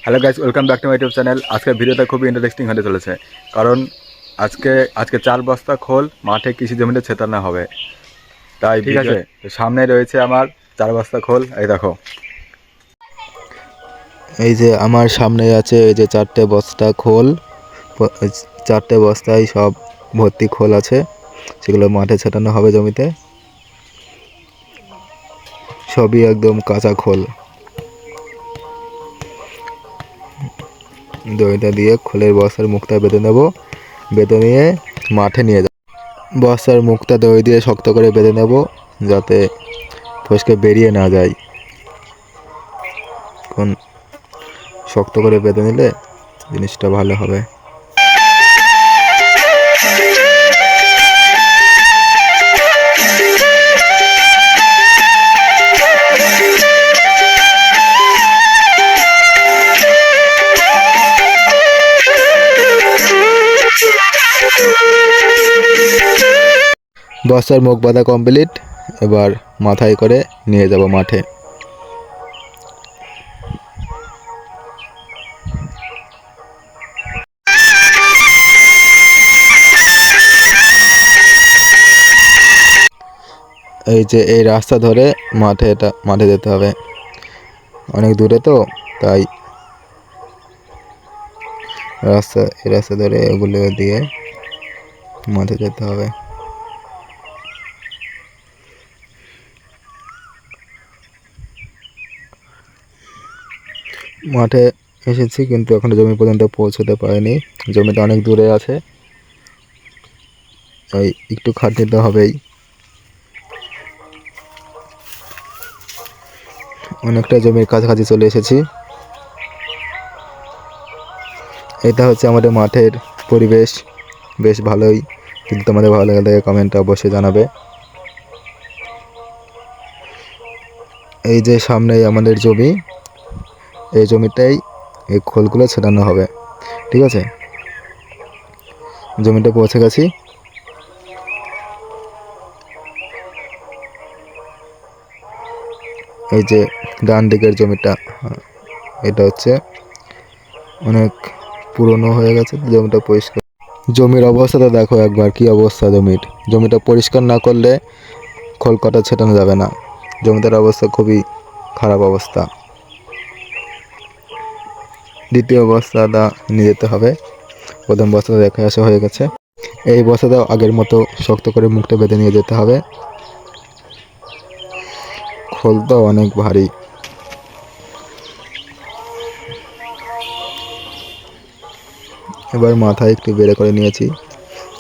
Hello guys, welcome back to my YouTube channel. আজকের ভিডিওটা খুবই ইন্টারেস্টিং হতে চলেছে, কারণ আজকে 4 বস্তা খোল মাঠে কৃষি জমিতে ছেটানো হবে। তাই ঠিক আছে, সামনে রয়েছে আমার 4 বস্তা খোল। এই দেখো, এই যে আমার সামনে আছে এই যে 4টে বস্তা খোল। 4টে বস্তায় সব ভর্তি খোল আছে, সেগুলো মাঠে ছেটানো হবে জমিতে। সবই একদম কাঁচা খোল। দড়িটা দিয়ে খোলের বস্তার মুখটা বেঁধে নেব, বেঁধে নিয়ে মাঠে নিয়ে যাব। বস্তার মুখটা দড়ি দিয়ে শক্ত করে বেঁধে নেব, যাতে ফসকে বেরিয়ে না যায়। কোন শক্ত করে বেঁধে নিলে জিনিসটা ভালো হবে। বস্তার মুখ বাঁধা কমপ্লিট। এবার মাথায় করে নিয়ে যাব মাঠে। এই যে এই রাস্তা ধরে মাঠে যেতে হবে, অনেক দূরে তো, তাই এই রাস্তা ধরে এগুলো দিয়ে মাঠে যেতে হবে। মাঠে এসেছি, কিন্তু এখনো জমি পর্যন্ত পৌঁছতে পারিনি। জমিটা অনেক দূরে আছে, তাই একটু খাটতে তো হবেই। অনেকটা জমির কাছাকাছি চলে এসেছি। এটা হচ্ছে আমাদের মাঠের পরিবেশ, বেশ ভালোই। যদি তোমাদের ভালো লাগে থাকে কমেন্টে অবশ্যই জানাবে। এই যে সামনেই আমাদের জমি, এই জমিটাই এই খোলগুলো ছেটানো হবে। ঠিক আছে, জমিটা পৌঁছে গেছি। এই যে ডান দিকের জমিটা, এটা হচ্ছে অনেক পুরনো হয়ে গেছে, জমিটা পরিষ্কার। জমির অবস্থাটা দেখো একবার, কি অবস্থা জমির। জমিটা পরিষ্কার না করলে খোল কাটা ছেটানো যাবে না। জমিটার অবস্থা খুবই খারাপ অবস্থা। দ্বিতীয় বস্তাটা নিয়ে যেতে হবে। প্রথম বস্তাটা রেখে আসা হয়ে গেছে। এই বস্তাটাও আগের মতো শক্ত করে মুখটা বেঁধে নিয়ে যেতে হবে। খোলটা অনেক ভারী। এবার মাথায় একটু বেড়ে করে নিয়েছি,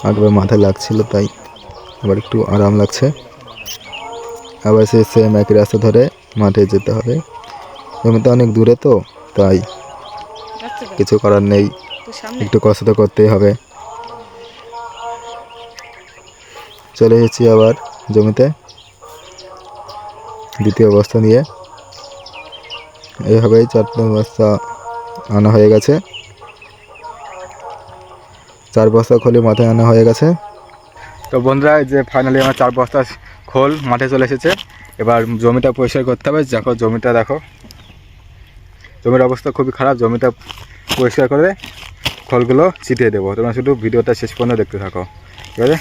আগের মাথায় লাগছিল, তাই এবার একটু আরাম লাগছে। আবার সেই সেম একই রাস্তা ধরে মাঠে যেতে হবে। জমিটা অনেক দূরে তো, তাই কিছু করার নেই, একটু কষ্ট তো করতেই হবে। চলে এসেছি আবার জমিতে দ্বিতীয় বস্তা নিয়ে। এইভাবেই 4টে বস্তা আনা হয়ে গেছে। 4 বস্তা খোলে মাথায় আনা হয়ে গেছে। তো বন্ধুরা, এই যে ফাইনালি আমার 4 বস্তা খোল মাঠে চলে এসেছে। এবার জমিটা পরিষ্কার করতে হবে। দেখো জমিটা, দেখো জমির অবস্থা খুবই খারাপ। জমিটা পরিষ্কার করে খোলগুলো ছিটিয়ে দেবো। তোমরা শুধু ভিডিওটা শেষ পর্যন্ত দেখতে থাকো, ঠিক আছে?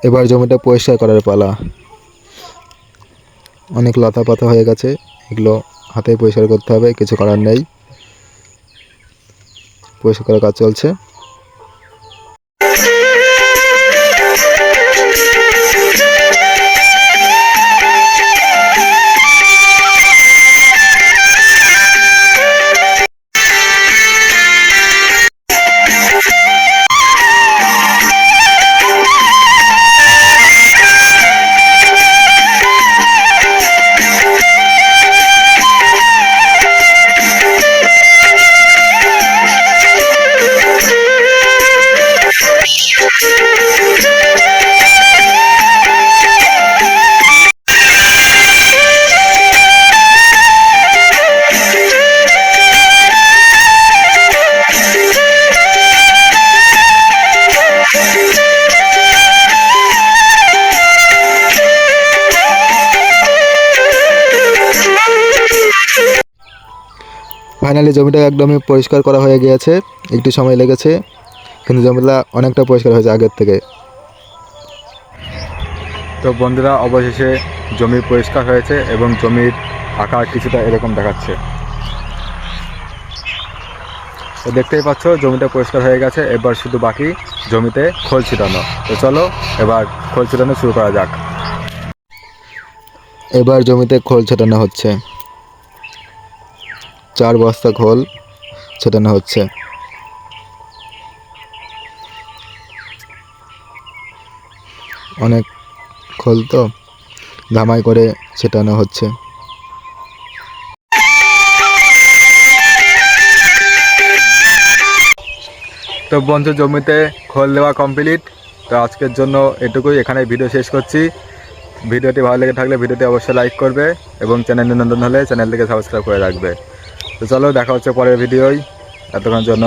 এবার জমিটা পরিষ্কার করার পালা। অনেক লতা পাতা হয়ে গেছে, এগুলো হাতে পরিষ্কার করতে হবে, কিছু করার নেই। পরিষ্কার করার কাজ চলছে। ফাইনালি জমিটা একদমই পরিষ্কার করা হয়ে গিয়েছে, একটু সময় লেগেছে কিন্তু জমিটা অনেকটা পরিষ্কার হয়েছে আগের থেকে। তো বন্ধুরা অবশেষে জমি পরিষ্কার হয়েছে এবং জমির আকার কিছুটা এরকম দেখাচ্ছে। তো দেখতেই পাচ্ছ জমিটা পরিষ্কার হয়ে গেছে, এবার শুধু বাকি জমিতে খোল ছিটানো। তো চলো এবার খোল ছিটানো শুরু করা যাক। এবার জমিতে খোল ছেটানো হচ্ছে, 4 বস্তা খোল ছেটানো হচ্ছে। অনেক খোল তো ধামাই করে ছেটানো হচ্ছে। তো বন্ধু জমিতে খোল দেওয়া কমপ্লিট। তো আজকের জন্য এটুকুই, এখানে ভিডিও শেষ করছি। ভিডিওটি ভালো লেগে থাকলে ভিডিওটি অবশ্যই লাইক করবে এবং চ্যানেলে নতুন হলে চ্যানেলটিকে সাবস্ক্রাইব করে রাখবে। তো চলো দেখা হচ্ছে পরের ভিডিওয়, এতক্ষণের জন্য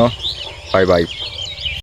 বাই বাই।